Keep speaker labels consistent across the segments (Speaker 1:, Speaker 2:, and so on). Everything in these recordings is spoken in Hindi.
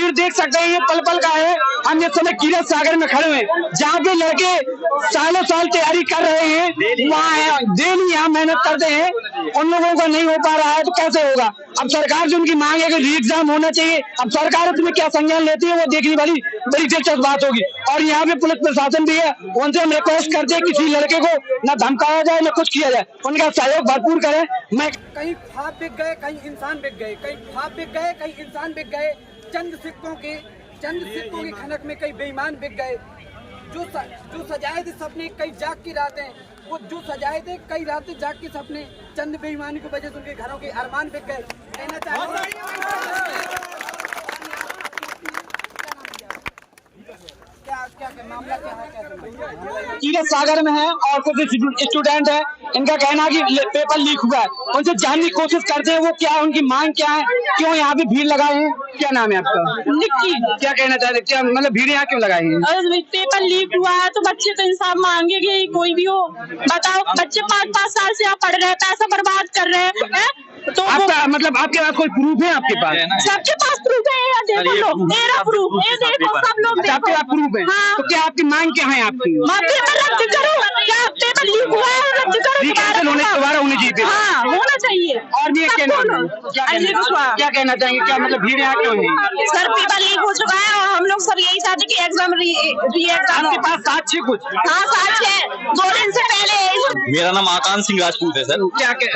Speaker 1: भीड़ देख सकते हैं ये पल पल का है। हम इस समय कीरत सागर में खड़े हैं जहाँ पे लड़के सालों साल तैयारी कर रहे हैं, वहाँ डेली यहाँ मेहनत करते हैं, उन लोगों का नहीं हो पा रहा है तो कैसे होगा। अब सरकार जो उनकी मांग है कि री एग्जाम होना चाहिए, अब सरकार उसमें क्या संज्ञान लेती है वो देखने वाली बड़ी दिलचस्प बात होगी। और यहाँ पे पुलिस प्रशासन भी है, उनसे हम रिक्वेस्ट करते हैं किसी लड़के को न धमकाया जाए न कुछ किया जाए, उनका सहयोग भरपूर करें। मैं
Speaker 2: कहीं ख्वाब बिक गए, कहीं इंसान बिक गए, कहीं ख्वाब बिक गए, कहीं इंसान बिक गए। चंद सिक्कों की खनक में कई बेईमान बिक गए। जो सजाए थे सपने कई जाग की रातें, वो जो सजाए थे कई रातें जाग के सपने, चंद बेईमानी की वजह से उनके घरों के अरमान बिक गए। कहना चाहते क्या मामला क्या है?
Speaker 1: कीरत सागर में है और कुछ स्टूडेंट है, इनका कहना है कि पेपर लीक हुआ है, उनसे जानने की कोशिश करते हैं वो क्या है, उनकी मांग क्या है, क्यों यहाँ पे भीड़ लगाए हैं। क्या नाम है आपका? निक्की। क्या कहना चाहते हैं, क्या मतलब भीड़ यहाँ क्यों लगाई है?
Speaker 3: अरे पेपर लीक हुआ है तो बच्चे तो इंसाफ मांगेंगे, कोई भी हो। बताओ, बच्चे 5-5 साल से यहाँ पढ़ रहे हैं, पैसा बर्बाद कर रहे हैं। तो
Speaker 1: आपका मतलब आपके पास कोई प्रूफ है? आपके पास
Speaker 3: सबके पास प्रूफ है, देखो लो, मेरा प्रूफ, ये देखो सब लोग देखो।
Speaker 1: आपके पास प्रूफ है?
Speaker 3: हाँ।
Speaker 1: तो क्या आपकी मांग क्या है आपकी?
Speaker 3: पेपर रद्द करो, क्या पेपर लीक हुआ है रद्द करो,
Speaker 1: दोबारा होनी चाहिए।
Speaker 3: हाँ होना चाहिए।
Speaker 1: और भी क्या कहना चाहेंगे, क्या मतलब भीड़ यहाँ क्यों है?
Speaker 3: सर पेपर लीक हो चुका है और हम लोग सब यही चाहते कि एग्जाम री एग्जाम।
Speaker 1: आपके पास साक्ष्य कुछ?
Speaker 3: हाँ साक्ष्य है, 2 दिन से पहले।
Speaker 4: मेरा नाम आकांश सिंह राजपूत है सर।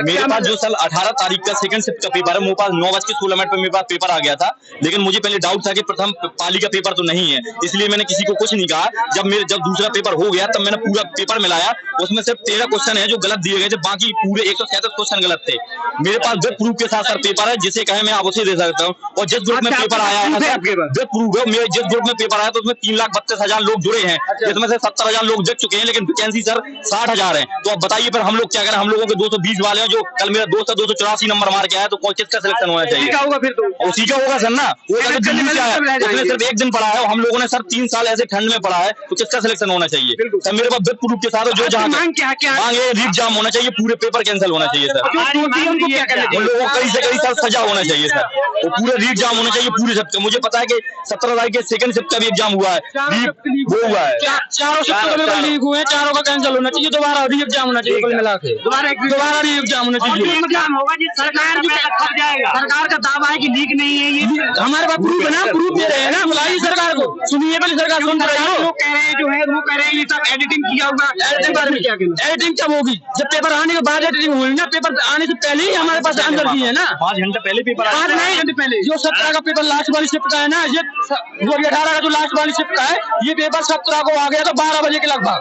Speaker 4: मेरे पास जो साल 18 तारीख का सेकंड शिफ्ट का पेपर है, मेरे पास 9:16 पे मेरे पास पेपर आ गया था, लेकिन मुझे पहले डाउट था कि प्रथम पाली का पेपर तो नहीं है, इसलिए मैंने किसी को कुछ नहीं कहा। जब दूसरा पेपर हो गया तब मैंने पूरा पेपर मिलाया, उसमें सिर्फ 13 क्वेश्चन है जो गलत दिए गए थे, बाकी पूरे 167 क्वेश्चन गलत थे। मेरे पास विद प्रूफ के साथ सर पेपर है, जिसे कहे मैं आप उसे दे सकता हूँ। और जिस ग्रुप में पेपर आया है विद प्रूफ है, मेरे जिस ग्रुप में पेपर आया तो उसमें 3,32,000 लोग जुड़े हैं, जिसमें से 70,000 लोग जग चुके हैं, लेकिन वैकेंसी सर 60,000 है। तो अब बताइए फिर हम लोग क्या करें? हम लोगों के 220 वाले हैं, जो कल मेरा दोस्त 284 नंबर मार के आया, तो किसका सिलेक्शन होना चाहिए?
Speaker 1: होगा फिर तो
Speaker 4: उसी का होगा सर ना। वो दिल्ली से आया, उसने सिर्फ 1 दिन पढ़ा है, हम लोगों ने सर 3 साल ऐसे ठंड में पढ़ा है, तो किसका सिलेक्शन होना चाहिए? सर मेरे पास विद प्रूफ के साथ जो जहाँ मांगे री एग्जाम होना चाहिए, पूरे पेपर कैंसिल होना चाहिए सर। उन लोगों को कहीं से कहीं सर सजा होना चाहिए सर, वो पूरे री एग्जाम होना चाहिए पूरे शिफ्ट। मुझे पता है कि 17 तारीख के सेकंड शिफ्ट का भी एग्जाम हुआ है, वो हुआ है।
Speaker 1: चारों शिफ्ट लीक हुए हैं, चारों का कैंसिल होना चाहिए, दोबारा री एग्जाम होना चाहिए, कुल मिला के दोबारा री एग्जाम होना चाहिए। सरकार का दावा है कि लीक नहीं है, ये हमारे पास प्रूफ है ना, प्रूफ दे रहे हैं ना, बुलाइए सरकार को, सुनिए पहले सरकार सुन रही है। लोग कह रहे हैं जो है वो कह रहे हैं ये सब एडिटिंग किया होगा। एडिटिंग बारे में क्या कहना? एडिटिंग कब होगी? जब पेपर आने के बाद एडिटिंग होगी ना, पेपर आने से पहले ही हमारे पास आंसर की है ना।
Speaker 4: 5 घंटे पहले पेपर
Speaker 1: 5 घंटे पहले जो 17 का पेपर लास्ट वाली शिफ्ट का है ना, ये वो 18 का जो लास्ट वाली शिफ्ट का है, ये पेपर 17 को आ गया तो 12 बजे के लगभग।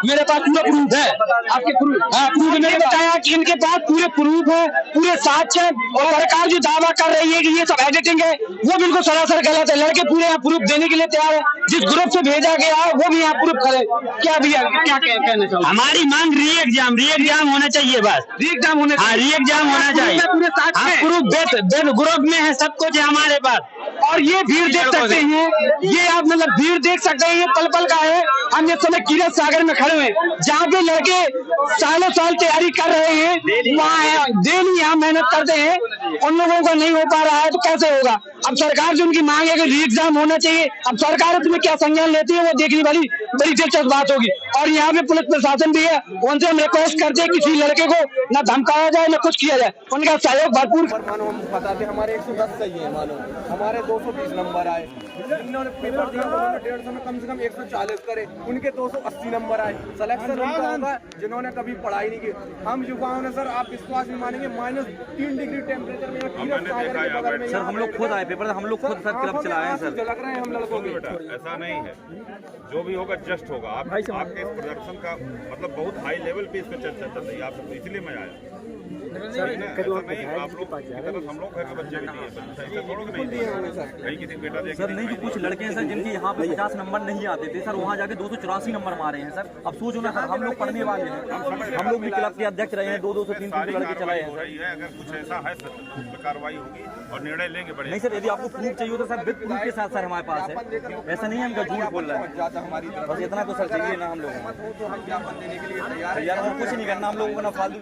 Speaker 1: मेरे पास पूरा प्रूफ है। आपके प्रूफ? हाँ प्रूफ। मैंने बताया कि इनके पास पूरे प्रूफ है, पूरे साक्ष्य है, और सरकार जो दावा कर रही है कि ये सब एडिटिंग है, वो बिल्कुल सरासर गलत है। लड़के पूरे यहाँ प्रूफ देने के लिए तैयार है, जिस ग्रुप से भेजा गया है वो भी यहाँ प्रूफ करे। क्या भैया क्या कहना चाहोगे?
Speaker 5: हमारी मांग री एग्जाम होना चाहिए, बस
Speaker 1: री एग्जाम होने,
Speaker 5: हाँ री एग्जाम होना चाहिए।
Speaker 1: पूरे साक्ष्य
Speaker 5: प्रूफ ग्रुप में है, सब कुछ है हमारे पास।
Speaker 1: और ये भीड़ देख सकते हैं, ये आप मतलब भीड़ देख सकते हैं, ये पल पल का है। हम इस समय कीरत सागर में खड़े हैं जहाँ पे लड़के सालों साल तैयारी कर रहे हैं, वहाँ डेली यहाँ मेहनत करते हैं, उन लोगों का नहीं हो पा रहा है तो कैसे होगा। अब सरकार जो उनकी मांग है कि री एग्जाम होना चाहिए, अब सरकार उसमें क्या संज्ञान लेती है वो देखने वाली बड़ी दिलचस्प बात होगी। और यहाँ पे पुलिस प्रशासन भी है, उनसे हम रिक्वेस्ट करते हैं किसी लड़के को न धमकाया जाए न कुछ किया जाए, उनका सहयोग भरपूर।
Speaker 2: मानो हम बताते हमारे 110 सही है, मानो हमारे 220 नंबर आए, जिन्होंने पेपर दिया उन्होंने 150 में कम से कम 140 करे, उनके 280 नंबर आए। सिलेक्शन उनका होगा जिन्होंने कभी पढ़ाई नहीं की। हम युवाओं ने सर, आप विश्वास नहीं मानेंगे, -3 डिग्री टेम्परेचर में
Speaker 6: सर हम लोग खुद आए पेपर, हम लोग खुद सर क्लब चलाए हैं सर।
Speaker 2: लग रहे हैं हम लड़कों के।
Speaker 7: ऐसा नहीं है, जो भी होगा जस्ट होगा। आपके इस प्रोडक्शन का मतलब बहुत हाई लेवल पे इस पे चर्चा चल रही है, आपसे इसलिए मैं आया। ऐसा नहीं आप लोग की तरफ हम लोग घर के बच्चे भी नहीं है, कहीं किसी बेटा
Speaker 6: सर नहीं, जो कुछ लड़के हैं सर जिनके यहाँ पे 50 नंबर नहीं आते थे सर, वहाँ जाके 284 नंबर मारे हैं सर। अब सोचो ना सर, हम लोग पढ़ने वाले हैं, हम लोग भी क्लब के अध्यक्ष रहे हैं, 200 से 300 लड़के चलाए हैं सर।
Speaker 7: अगर कुछ ऐसा है तो कार्रवाई होगी और निर्णय लेंगे बड़े।
Speaker 6: नहीं सर, यदि आपको प्रूफ चाहिए तो सर विद प्रूफ के साथ सर हमारे पास है, ऐसा नहीं है हमका झूठ बोल रहा है, बस इतना तो सर चाहिए ना हम लोग। यार हम कुछ नहीं करना, हम लोगों को ना फालतू